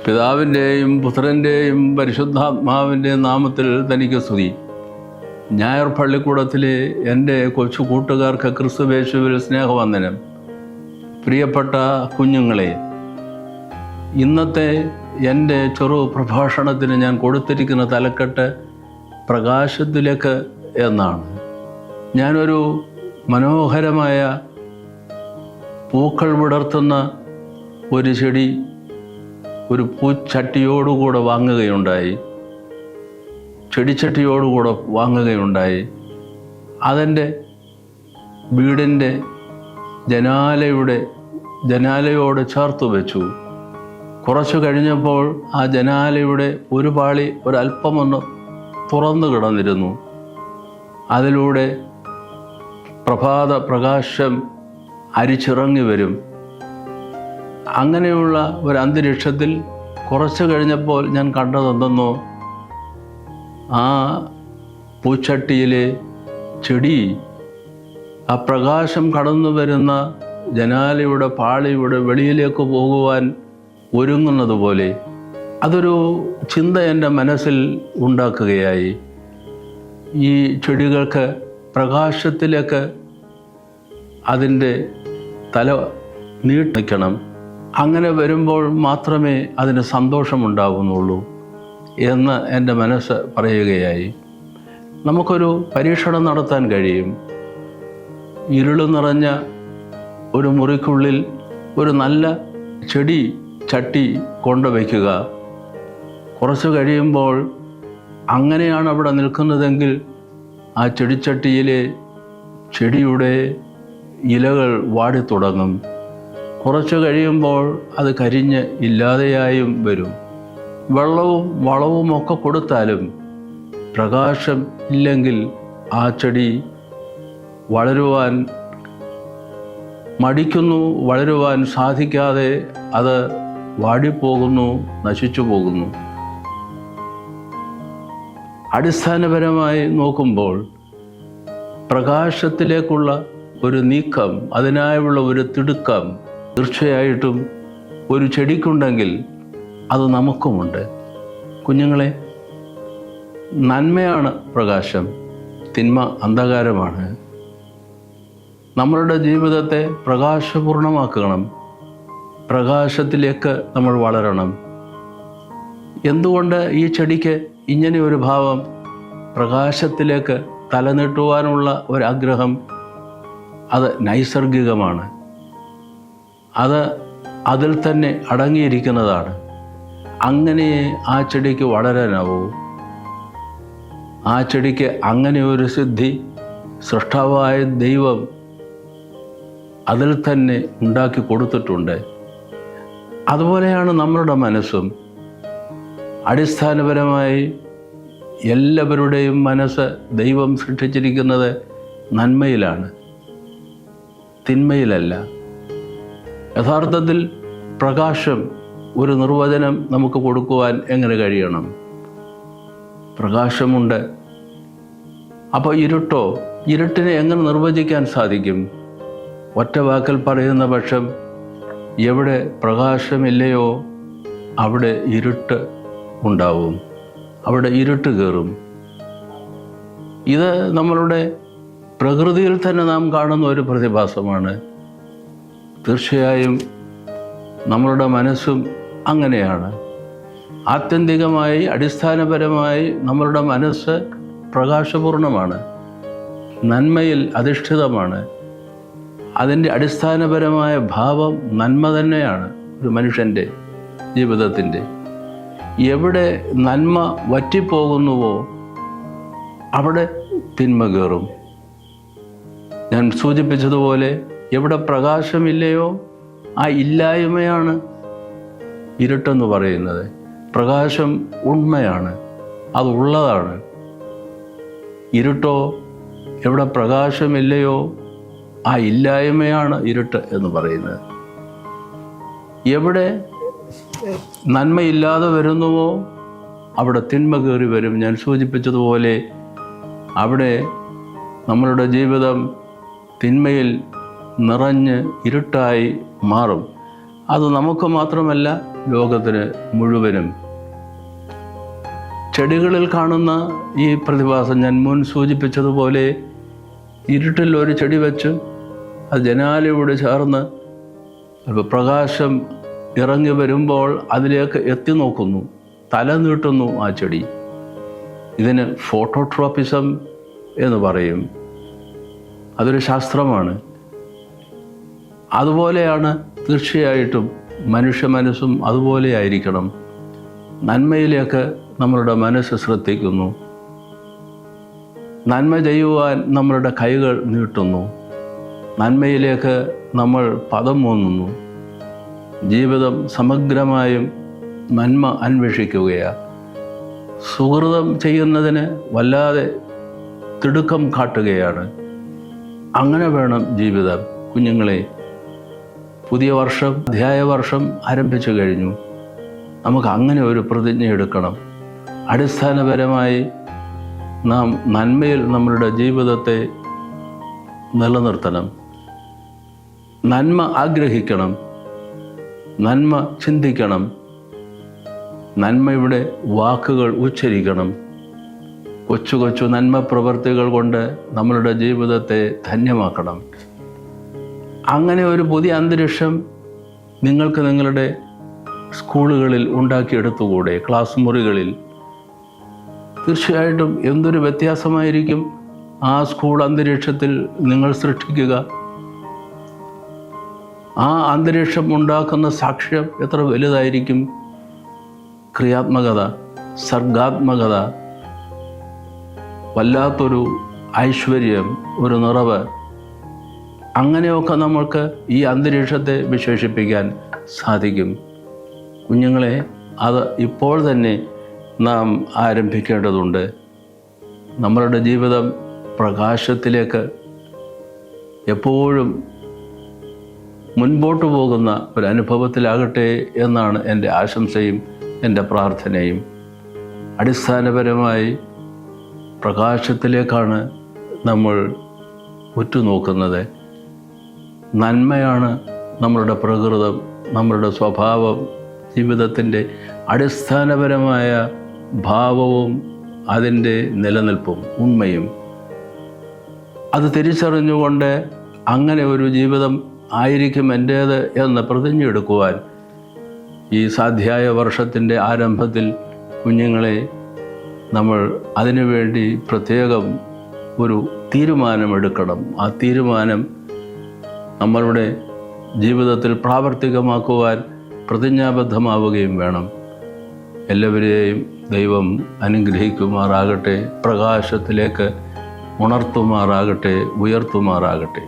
പിതാവിൻ്റെയും പുത്രൻ്റെയും പരിശുദ്ധാത്മാവിൻ്റെയും നാമത്തിൽ തനിക്ക് സ്തുതി. ഞായർ പള്ളിക്കൂടത്തിലെ എൻ്റെ കൊച്ചു കൂട്ടുകാർക്ക് ക്രിസ്തുവേശുവിൽ സ്നേഹവന്ദനം. പ്രിയപ്പെട്ട കുഞ്ഞുങ്ങളെ, ഇന്നത്തെ എൻ്റെ ചെറു പ്രഭാഷണത്തിന് ഞാൻ കൊടുത്തിരിക്കുന്ന തലക്കെട്ട് പ്രകാശത്തിലേക്ക് എന്നാണ്. ഞാനൊരു മനോഹരമായ പൂക്കൾ വിടർത്തുന്ന ഒരു ചെടി ഒരു പൂച്ചട്ടിയോടുകൂടെ വാങ്ങുകയുണ്ടായി. ചെടിച്ചട്ടിയോടുകൂടെ വാങ്ങുകയുണ്ടായി. അതെൻ്റെ വീടിൻ്റെ ജനാലയോട് ചേർത്ത് വെച്ചു. കുറച്ചു കഴിഞ്ഞപ്പോൾ ആ ജനാലയുടെ ഒരു പാളി ഒരല്പമൊന്ന് തുറന്നു കിടന്നിരുന്നു. അതിലൂടെ പ്രഭാത പ്രകാശം അരിച്ചിറങ്ങി വരും. അങ്ങനെയുള്ള ഒരു അന്തരീക്ഷത്തിൽ കുറച്ച് കഴിഞ്ഞപ്പോൾ ഞാൻ കണ്ടതെന്തെന്നോ, ആ പൂച്ചട്ടിയിലെ ചെടി ആ പ്രകാശം കടന്നു വരുന്ന ജനാലയുടെ പാളിയുടെ വെളിയിലേക്ക് പോകുവാൻ ഒരുങ്ങുന്നത് പോലെ അതൊരു ചിന്ത എൻ്റെ മനസ്സിൽ ഉണ്ടാക്കുകയായി. ഈ ചെടികൾക്ക് പ്രകാശത്തിലേക്ക് അതിൻ്റെ തല നീട്ടിക്കണം. അങ്ങനെ വരുമ്പോൾ മാത്രമേ അതിന് സന്തോഷമുണ്ടാകുന്നുള്ളൂ എന്ന് എൻ്റെ മനസ്സ് പറയുകയായി. നമുക്കൊരു പരീക്ഷണം നടത്താൻ കഴിയും. ഇരുള് നിറഞ്ഞ ഒരു മുറിക്കുള്ളിൽ ഒരു നല്ല ചെടി ചട്ടി കൊണ്ടുവയ്ക്കുക. കുറച്ച് കഴിയുമ്പോൾ അങ്ങനെയാണ് അവിടെ നിൽക്കുന്നതെങ്കിൽ ആ ചെടിച്ചട്ടിയിലെ ചെടിയുടെ ഇലകൾ വാടിത്തുടങ്ങും. കുറച്ച് കഴിയുമ്പോൾ അത് കരിഞ്ഞ് ഇല്ലാതെയായും വരും. വെള്ളവും വളവും ഒക്കെ കൊടുത്താലും പ്രകാശം ഇല്ലെങ്കിൽ ആ ചെടി വളരുവാൻ മടിക്കുന്നു, വളരുവാൻ സാധിക്കാതെ അത് വാടിപ്പോകുന്നു, നശിച്ചു പോകുന്നു. അടിസ്ഥാനപരമായി നോക്കുമ്പോൾ പ്രകാശത്തിലേക്കുള്ള ഒരു നീക്കം, അതിനായുള്ള ഒരു തിടുക്കം തീർച്ചയായിട്ടും ഒരു ചെടിക്കുണ്ടെങ്കിൽ അത് നമുക്കുമുണ്ട്. കുഞ്ഞുങ്ങളെ, നന്മയാണ് പ്രകാശം, തിന്മ അന്ധകാരമാണ്. നമ്മളുടെ ജീവിതത്തെ പ്രകാശപൂർണമാക്കണം. പ്രകാശത്തിലേക്ക് നമ്മൾ വളരണം. എന്തുകൊണ്ട് ഈ ചെടിക്ക് ഇങ്ങനെ ഒരു ഭാവം? പ്രകാശത്തിലേക്ക് തലനീട്ടുവാനുള്ള ഒരാഗ്രഹം അത് നൈസർഗികമാണ്. അത് അതിൽ തന്നെ അടങ്ങിയിരിക്കുന്നതാണ്. അങ്ങനെ ആ ചെടിക്ക് വളരാനാവൂ. ആ ചെടിക്ക് അങ്ങനെ ഒരു സിദ്ധി സൃഷ്ടാവായ ദൈവം അതിൽ തന്നെ ഉണ്ടാക്കി കൊടുത്തിട്ടുണ്ട്. അതുപോലെയാണ് നമ്മളുടെ മനസ്സും. അടിസ്ഥാനപരമായി എല്ലാവരുടെയും മനസ്സ് ദൈവം സൃഷ്ടിച്ചിരിക്കുന്നത് നന്മയിലാണ്, തിന്മയിലല്ല. യഥാർത്ഥത്തിൽ പ്രകാശം ഒരു നിർവചനം നമുക്ക് കൊടുക്കുവാൻ എങ്ങനെ കഴിയണം? പ്രകാശമുണ്ട്. അപ്പോൾ ഇരുട്ടോ? ഇരുട്ടിനെ എങ്ങനെ നിർവചിക്കാൻ സാധിക്കും? ഒറ്റ വാക്കിൽ പറയുന്ന പക്ഷം എവിടെ പ്രകാശമില്ലയോ അവിടെ ഇരുട്ട് ഉണ്ടാവും, അവിടെ ഇരുട്ട് കയറും. ഇത് നമ്മളുടെ പ്രകൃതിയിൽ തന്നെ നാം കാണുന്ന ഒരു പ്രതിഭാസമാണ്. തീർച്ചയായും നമ്മളുടെ മനസ്സും അങ്ങനെയാണ്. ആത്യന്തികമായി, അടിസ്ഥാനപരമായി നമ്മളുടെ മനസ്സ് പ്രകാശപൂർണമാണ്, നന്മയിൽ അധിഷ്ഠിതമാണ്. അതിൻ്റെ അടിസ്ഥാനപരമായ ഭാവം നന്മ തന്നെയാണ് ഒരു മനുഷ്യൻ്റെ ജീവിതത്തിൻ്റെ. എവിടെ നന്മ വറ്റിപ്പോകുന്നുവോ അവിടെ തിന്മ കയറും. ഞാൻ സൂചിപ്പിച്ചതുപോലെ എവിടെ പ്രകാശമില്ലയോ ആ ഇല്ലായ്മയാണ് ഇരുട്ടെന്ന് പറയുന്നത്. പ്രകാശം ഉണ്മയാണ്, അതുള്ളതാണ്. ഇരുട്ടോ? എവിടെ പ്രകാശമില്ലയോ ആ ഇല്ലായ്മയാണ് ഇരുട്ട് എന്ന് പറയുന്നത്. എവിടെ നന്മയില്ലാതെ വരുന്നുവോ അവിടെ തിന്മ കയറി വരും. ഞാൻ സൂചിപ്പിച്ചതുപോലെ അവിടെ നമ്മളുടെ ജീവിതം തിന്മയിൽ നിറഞ്ഞ് ഇരുട്ടായി മാറും. അത് നമുക്ക് മാത്രമല്ല ലോകത്തിന് മുഴുവനും. ചെടികളിൽ കാണുന്ന ഈ പ്രതിഭാസം ഞാൻ മുൻ സൂചിപ്പിച്ചതുപോലെ ഇരുട്ടിൽ ഒരു ചെടി വെച്ച് അത് ജനാലയോട് ചേർന്ന് പ്രകാശം ഇറങ്ങി വരുമ്പോൾ അതിലേക്ക് എത്തി നോക്കുന്നു, തല നീട്ടുന്നു ആ ചെടി. ഇതിന് ഫോട്ടോട്രോപ്പിസം എന്ന് പറയും. അതൊരു ശാസ്ത്രമാണ്. അതുപോലെയാണ് തീർച്ചയായിട്ടും മനുഷ്യ മനസ്സും അതുപോലെ ആയിരിക്കണം. നന്മയിലേക്ക് നമ്മളുടെ മനസ്സ് ശ്രദ്ധിക്കുന്നു, നന്മ ചെയ്യുവാൻ നമ്മളുടെ കൈകൾ നീട്ടുന്നു, നന്മയിലേക്ക് നമ്മൾ പദം ഊന്നുന്നു. ജീവിതം സമഗ്രമായും നന്മ അന്വേഷിക്കുകയാണ്. സുഹൃതം ചെയ്യുന്നതിന് വല്ലാതെ തിടുക്കം കാട്ടുകയാണ്. അങ്ങനെ വേണം ജീവിതം. കുഞ്ഞുങ്ങളെ, പുതിയ വർഷം, അധ്യായ വർഷം ആരംഭിച്ചു കഴിഞ്ഞു. നമുക്ക് അങ്ങനെ ഒരു പ്രതിജ്ഞ എടുക്കണം. അടിസ്ഥാനപരമായി നാം നന്മയിൽ നമ്മളുടെ ജീവിതത്തെ നിലനിർത്തണം. നന്മ ആഗ്രഹിക്കണം, നന്മ ചിന്തിക്കണം, നന്മയുടെ വാക്കുകൾ ഉച്ചരിക്കണം. കൊച്ചു കൊച്ചു നന്മ പ്രവൃത്തികൾ കൊണ്ട് നമ്മളുടെ ജീവിതത്തെ ധന്യമാക്കണം. അങ്ങനെ ഒരു പുതിയ അന്തരീക്ഷം നിങ്ങൾക്ക് നിങ്ങളുടെ സ്കൂളുകളിൽ ഉണ്ടാക്കിയെടുത്തുകൂടെ? ക്ലാസ് മുറികളിൽ തീർച്ചയായിട്ടും എന്തൊരു വ്യത്യാസമായിരിക്കും ആ സ്കൂൾ അന്തരീക്ഷത്തിൽ നിങ്ങൾ സൃഷ്ടിക്കുക. ആ അന്തരീക്ഷം ഉണ്ടാക്കുന്ന സാക്ഷ്യം എത്ര വലുതായിരിക്കും. ക്രിയാത്മകത, സർഗാത്മകത, വല്ലാത്തൊരു ഐശ്വര്യം, ഒരു നിറവ്, അങ്ങനെയൊക്കെ നമ്മൾക്ക് ഈ അന്തരീക്ഷത്തെ വിശേഷിപ്പിക്കാൻ സാധിക്കും. കുഞ്ഞുങ്ങളെ, അത് ഇപ്പോൾ തന്നെ നാം ആരംഭിക്കേണ്ടതുണ്ട്. നമ്മളുടെ ജീവിതം പ്രകാശത്തിലേക്ക് എപ്പോഴും മുൻപോട്ട് പോകുന്ന ഒരു അനുഭവത്തിലാകട്ടെ എന്നാണ് എൻ്റെ ആശംസയും എൻ്റെ പ്രാർത്ഥനയും. അടിസ്ഥാനപരമായി പ്രകാശത്തിലേക്കാണ് നമ്മൾ ഉറ്റുനോക്കുന്നത്. നന്മയാണ് നമ്മളുടെ പ്രകൃതം, നമ്മളുടെ സ്വഭാവം, ജീവിതത്തിൻ്റെ അടിസ്ഥാനപരമായ ഭാവവും അതിൻ്റെ നിലനിൽപ്പും ഉണ്മയും. അത് തിരിച്ചറിഞ്ഞുകൊണ്ട് അങ്ങനെ ഒരു ജീവിതം ആയിരിക്കും എൻ്റേത് എന്ന് പ്രതിജ്ഞ എടുക്കുവാൻ ഈ സാധ്യായ വർഷത്തിൻ്റെ ആരംഭത്തിൽ കുഞ്ഞുങ്ങളെ നമ്മൾ അതിനുവേണ്ടി പ്രത്യേകം ഒരു തീരുമാനമെടുക്കണം. ആ തീരുമാനം നമ്മളുടെ ജീവിതത്തിൽ പ്രാവർത്തികമാക്കുവാൻ പ്രതിജ്ഞാബദ്ധമാവുകയും വേണം. എല്ലാവരെയും ദൈവം അനുഗ്രഹിക്കുമാറാകട്ടെ, പ്രകാശത്തിലേക്ക് ഉണർത്തുമാറാകട്ടെ, ഉയർത്തുമാറാകട്ടെ.